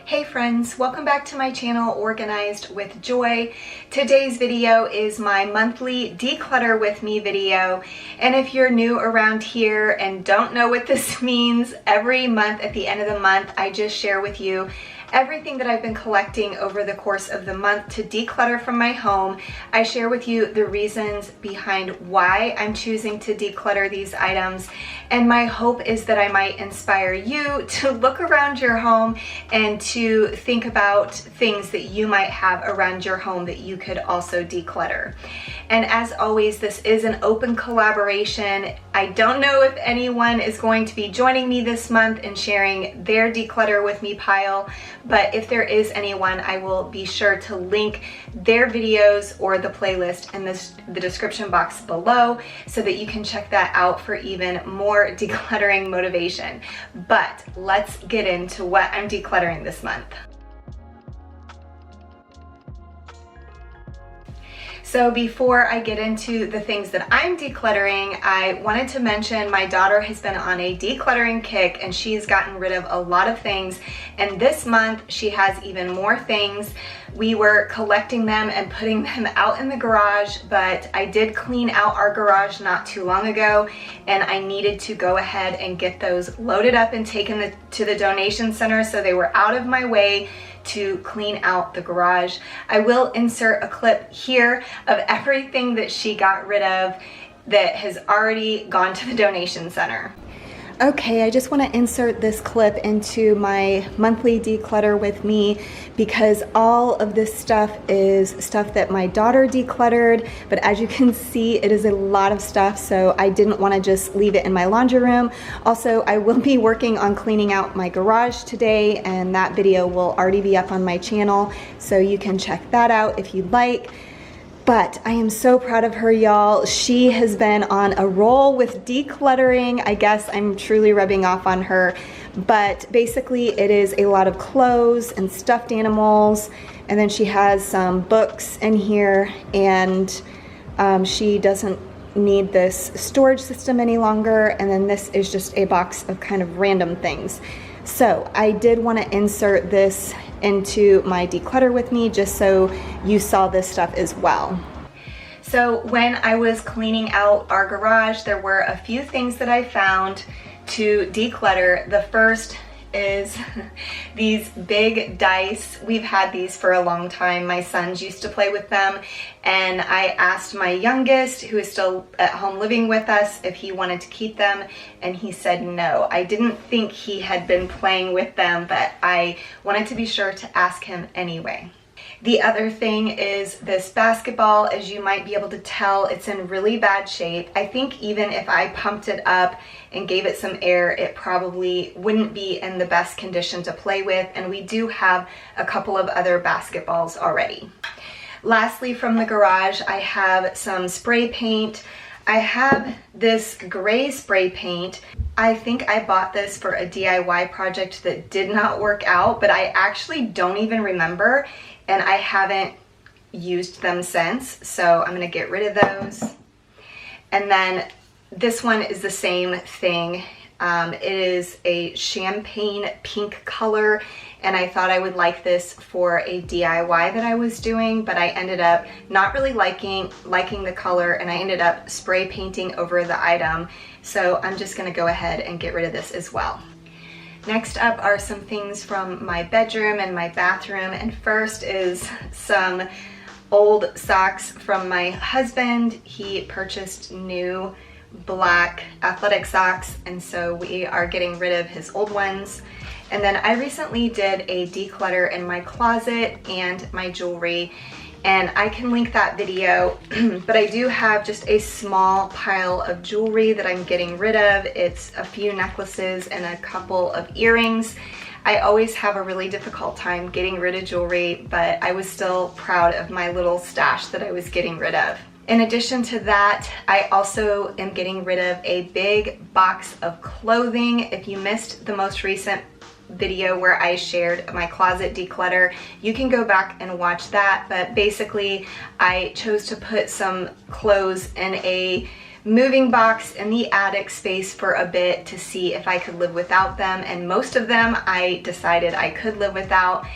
Hey friends, welcome back to my channel, Organized with Joy. Today's video is my monthly Declutter with Me video. And if you're new around here and don't know what this means, every month at the end of the month, I just share with you everything that I've been collecting over the course of the month to declutter from my home. I share with you the reasons behind why I'm choosing to declutter these items, and my hope is that I might inspire you to look around your home and to think about things that you might have around your home that you could also declutter. And as always, this is an open collaboration. I don't know if anyone is going to be joining me this month and sharing their Declutter with Me pile, but if there is anyone, I will be sure to link their videos or the playlist in the description box below so that you can check that out for even more decluttering motivation. But let's get into what I'm decluttering this month. So before I get into the things that I'm decluttering, I wanted to mention my daughter has been on a decluttering kick and she's gotten rid of a lot of things. And this month she has even more things. We were collecting them and putting them out in the garage, but I did clean out our garage not too long ago and I needed to go ahead and get those loaded up and taken to the donation center so they were out of my way to clean out the garage. I will insert a clip here of everything that she got rid of that has already gone to the donation center. Okay, I just want to insert this clip into my monthly Declutter with Me because all of this stuff is stuff that my daughter decluttered, but as you can see, it is a lot of stuff, so I didn't want to just leave it in my laundry room. Also, I will be working on cleaning out my garage today, and that video will already be up on my channel, so you can check that out if you'd like. But I am so proud of her, y'all. She has been on a roll with decluttering. I guess I'm truly rubbing off on her. But basically it is a lot of clothes and stuffed animals. And then she has some books in here, and she doesn't need this storage system any longer. And then this is just a box of kind of random things. So I did want to insert this into my Declutter with Me just so you saw this stuff as well. So when I was cleaning out our garage, there were a few things that I found to declutter. The first is these big dice. We've had these for a long time. My sons used to play with them, and I asked my youngest, who is still at home living with us, if he wanted to keep them, and he said no. I didn't think he had been playing with them, but I wanted to be sure to ask him anyway. The other thing is this basketball. As you might be able to tell, it's in really bad shape. I think even if I pumped it up and gave it some air, it probably wouldn't be in the best condition to play with, and we do have a couple of other basketballs already. Lastly, from the garage, I have some spray paint. I have this gray spray paint. I think I bought this for a DIY project that did not work out, but I actually don't even remember, and I haven't used them since, so I'm gonna get rid of those. And then this one is the same thing. It is a champagne pink color, and I thought I would like this for a DIY that I was doing, but I ended up not really liking the color, and I ended up spray painting over the item. So I'm just gonna go ahead and get rid of this as well. Next up are some things from my bedroom and my bathroom, and first is some old socks from my husband. He purchased new black athletic socks, and so we are getting rid of his old ones. And then I recently did a declutter in my closet and my jewelry, and I can link that video, but I do have just a small pile of jewelry that I'm getting rid of. It's a few necklaces and a couple of earrings. I always have a really difficult time getting rid of jewelry, but I was still proud of my little stash that I was getting rid of. In addition to that, I also am getting rid of a big box of clothing. If you missed the most recent video where I shared my closet declutter, you can go back and watch that. But basically I chose to put some clothes in a moving box in the attic space for a bit to see if I could live without them, and most of them I decided I could live without.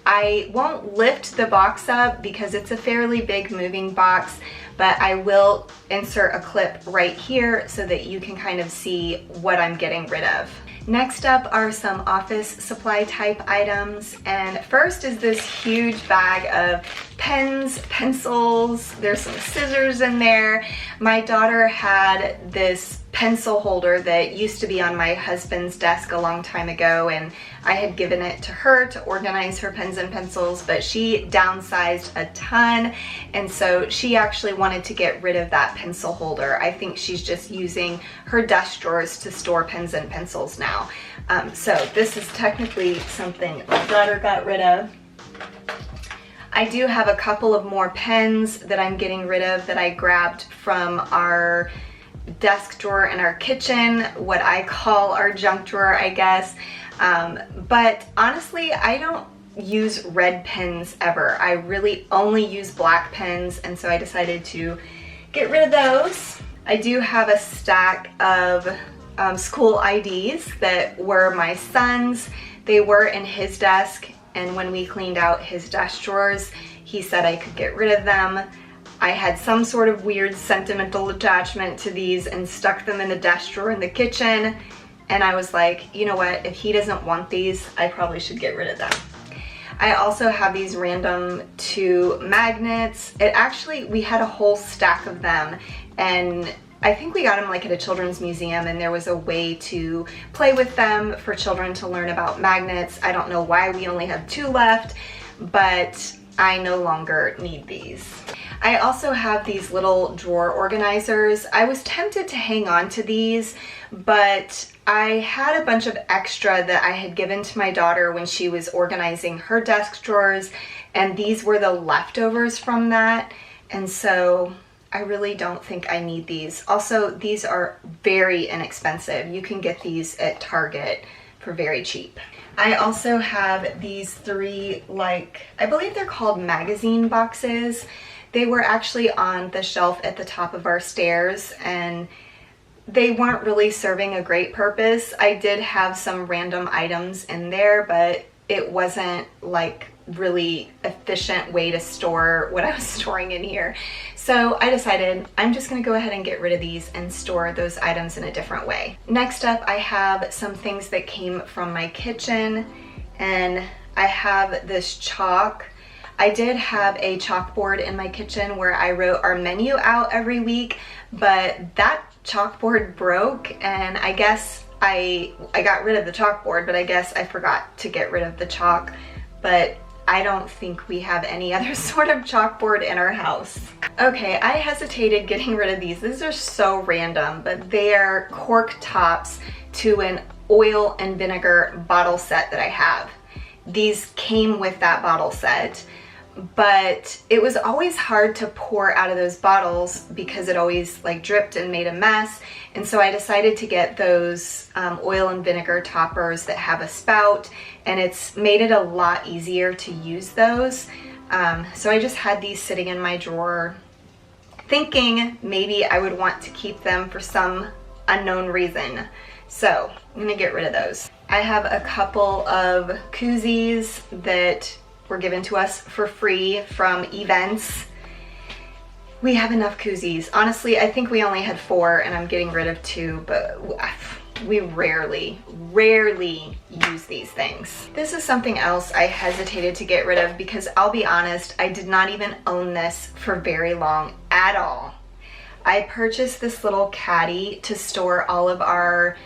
I won't lift the box up because it's a fairly big moving box, but I will insert a clip right here so that you can kind of see what I'm getting rid of. Next up are some office supply type items, and first is this huge bag of pens, pencils, there's some scissors in there. My daughter had this pencil holder that used to be on my husband's desk a long time ago, and I had given it to her to organize her pens and pencils, but she downsized a ton, and so she actually wanted to get rid of that pencil holder. I think she's just using her desk drawers to store pens and pencils now. So this is technically something my daughter got rid of. I do have a couple of more pens that I'm getting rid of that I grabbed from our desk drawer in our kitchen, what I call our junk drawer, I guess. But honestly, I don't use red pens ever. I really only use black pens, and so I decided to get rid of those. I do have a stack of school IDs that were my son's. They were in his desk, and when we cleaned out his desk drawers, he said I could get rid of them. I had some sort of weird sentimental attachment to these and stuck them in the desk drawer in the kitchen, and I was like, you know what, if he doesn't want these, I probably should get rid of them. I also have these random 2 magnets. We had a whole stack of them, and I think we got them like at a children's museum, and there was a way to play with them for children to learn about magnets. I don't know why we only have 2 left, but I no longer need these. I also have these little drawer organizers. I was tempted to hang on to these, but I had a bunch of extra that I had given to my daughter when she was organizing her desk drawers, and these were the leftovers from that, and so I really don't think I need these. Also, these are very inexpensive. You can get these at Target for very cheap. I also have these 3, I believe they're called magazine boxes. They were actually on the shelf at the top of our stairs, and they weren't really serving a great purpose. I did have some random items in there, but it wasn't like really efficient way to store what I was storing in here. So I decided I'm just gonna go ahead and get rid of these and store those items in a different way. Next up, I have some things that came from my kitchen, and I have this chalk. I did have a chalkboard in my kitchen where I wrote our menu out every week, but that chalkboard broke, and I guess I got rid of the chalkboard, but I guess I forgot to get rid of the chalk. But I don't think we have any other sort of chalkboard in our house. Okay, I hesitated getting rid of these. These are so random, but they are cork tops to an oil and vinegar bottle set that I have. These came with that bottle set, but it was always hard to pour out of those bottles because it always dripped and made a mess. And so I decided to get those oil and vinegar toppers that have a spout, and it's made it a lot easier to use those. So I just had these sitting in my drawer thinking maybe I would want to keep them for some unknown reason. So I'm gonna get rid of those. I have a couple of koozies that were given to us for free from events. We have enough koozies. Honestly, I think we only had 4 and I'm getting rid of 2, but we rarely use these things. This is something else I hesitated to get rid of because I'll be honest, I did not even own this for very long at all. I purchased this little caddy to store all of our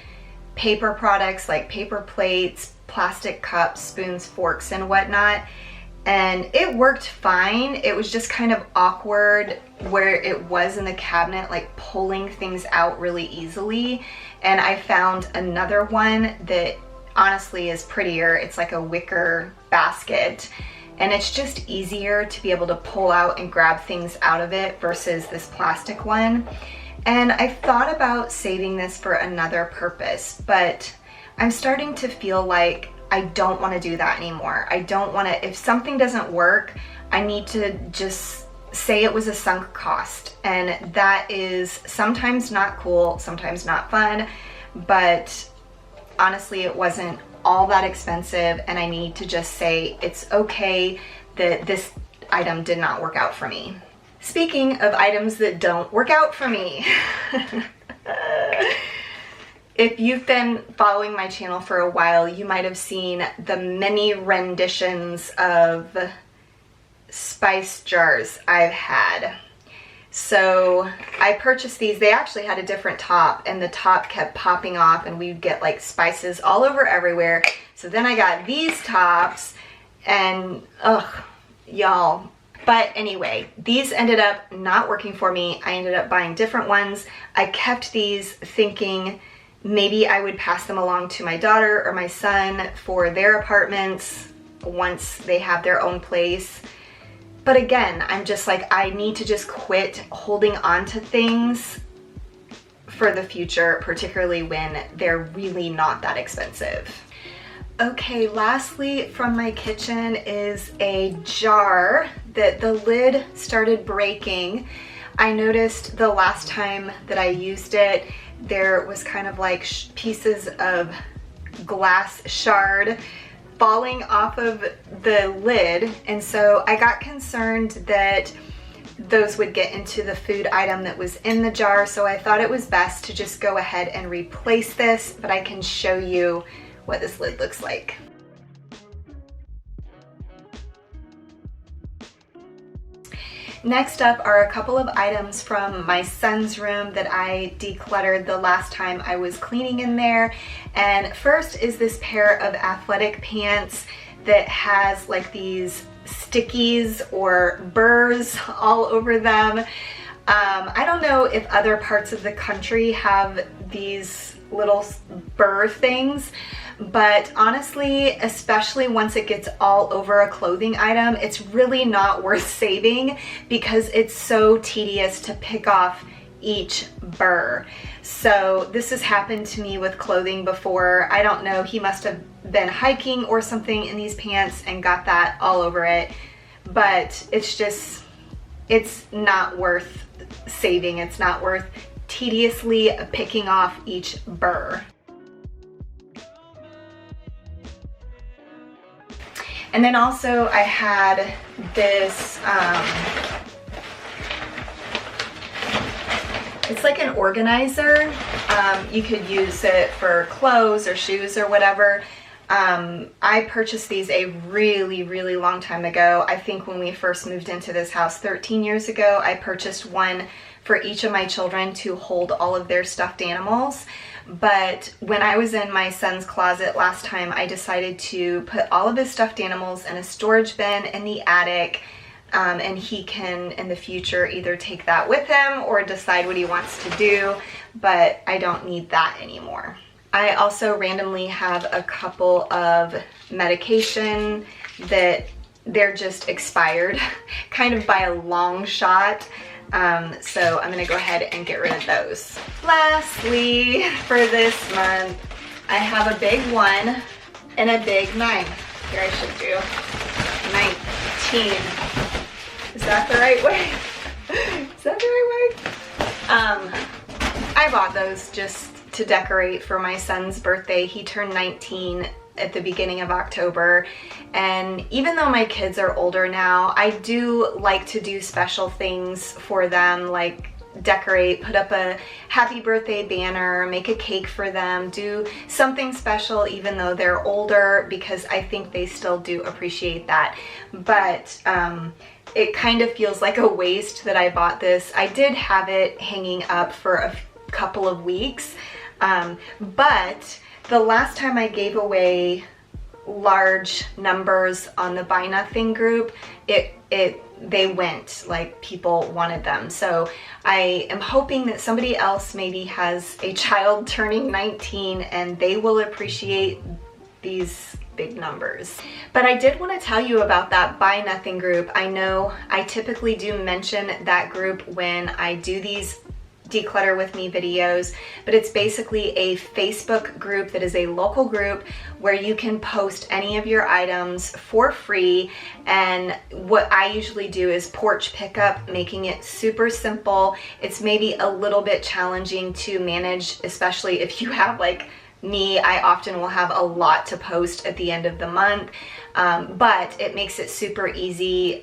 paper products like paper plates, plastic cups, spoons, forks, and whatnot. And it worked fine. It was just kind of awkward where it was in the cabinet, like pulling things out really easily. And I found another one that honestly is prettier. It's like a wicker basket. And it's just easier to be able to pull out and grab things out of it versus this plastic one. And I thought about saving this for another purpose, but I'm starting to feel like I don't want to do that anymore. I don't want to, if something doesn't work, I need to just say it was a sunk cost, and that is sometimes not cool, sometimes not fun, but honestly it wasn't all that expensive, and I need to just say it's okay that this item did not work out for me. Speaking of items that don't work out for me, if you've been following my channel for a while, you might have seen the many renditions of spice jars I've had. So I purchased these. They actually had a different top, and the top kept popping off, and we'd get like spices all over everywhere. So then I got these tops, and ugh, y'all. But anyway, these ended up not working for me. I ended up buying different ones. I kept these thinking maybe I would pass them along to my daughter or my son for their apartments once they have their own place. But again, I'm just like, I need to just quit holding on to things for the future, particularly when they're really not that expensive. Okay, lastly from my kitchen is a jar that the lid started breaking. I noticed the last time that I used it, there was kind of like pieces of glass shard falling off of the lid, and so I got concerned that those would get into the food item that was in the jar, so I thought it was best to just go ahead and replace this, but I can show you what this lid looks like. Next up are a couple of items from my son's room that I decluttered the last time I was cleaning in there. And first is this pair of athletic pants that has like these stickies or burrs all over them. I don't know if other parts of the country have these little burr things, but honestly, especially once it gets all over a clothing item, it's really not worth saving because it's so tedious to pick off each burr. So this has happened to me with clothing before. I don't know, he must have been hiking or something in these pants and got that all over it, but it's not worth saving. It's not worth tediously picking off each burr. And then also I had this, it's like an organizer. You could use it for clothes or shoes or whatever. I purchased these a really, really long time ago. I think when we first moved into this house 13 years ago, I purchased one for each of my children to hold all of their stuffed animals. But when I was in my son's closet last time, I decided to put all of his stuffed animals in a storage bin in the attic, and he can in the future either take that with him or decide what he wants to do, but I don't need that anymore. I also randomly have a couple of medication that they're just expired, kind of by a long shot. So I'm gonna go ahead and get rid of those. Lastly, for this month, I have a big 1 and a big 9. Here, I should do 19. Is that the right way? Is that the right way? I bought those just to decorate for my son's birthday. He turned 19 at the beginning of October, and even though my kids are older now, I do like to do special things for them, like decorate, put up a happy birthday banner, make a cake for them, do something special even though they're older, because I think they still do appreciate that. But it kind of feels like a waste that I bought this. I did have it hanging up for a couple of weeks, but the last time I gave away large numbers on the Buy Nothing group, they went, like people wanted them. So I am hoping that somebody else maybe has a child turning 19 and they will appreciate these big numbers. But I did want to tell you about that Buy Nothing group. I know I typically do mention that group when I do these Declutter with Me videos, but it's basically a Facebook group that is a local group where you can post any of your items for free. And what I usually do is porch pickup, making it super simple. It's maybe a little bit challenging to manage, especially if you have like me. I often will have a lot to post at the end of the month, but it makes it super easy.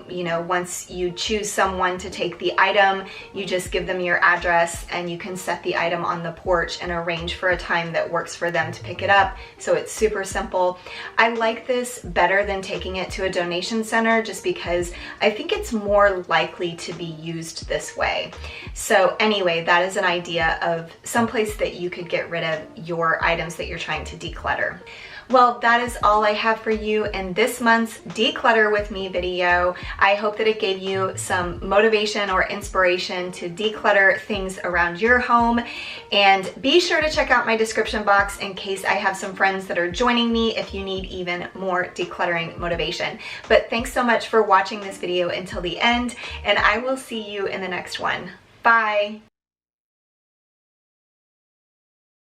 You know, once you choose someone to take the item, you just give them your address and you can set the item on the porch and arrange for a time that works for them to pick it up. So it's super simple. I like this better than taking it to a donation center just because I think it's more likely to be used this way. So anyway, that is an idea of someplace that you could get rid of your items that you're trying to declutter. Well, that is all I have for you in this month's Declutter with Me video. I hope that it gave you some motivation or inspiration to declutter things around your home. And be sure to check out my description box in case I have some friends that are joining me if you need even more decluttering motivation. But thanks so much for watching this video until the end, and I will see you in the next one. Bye.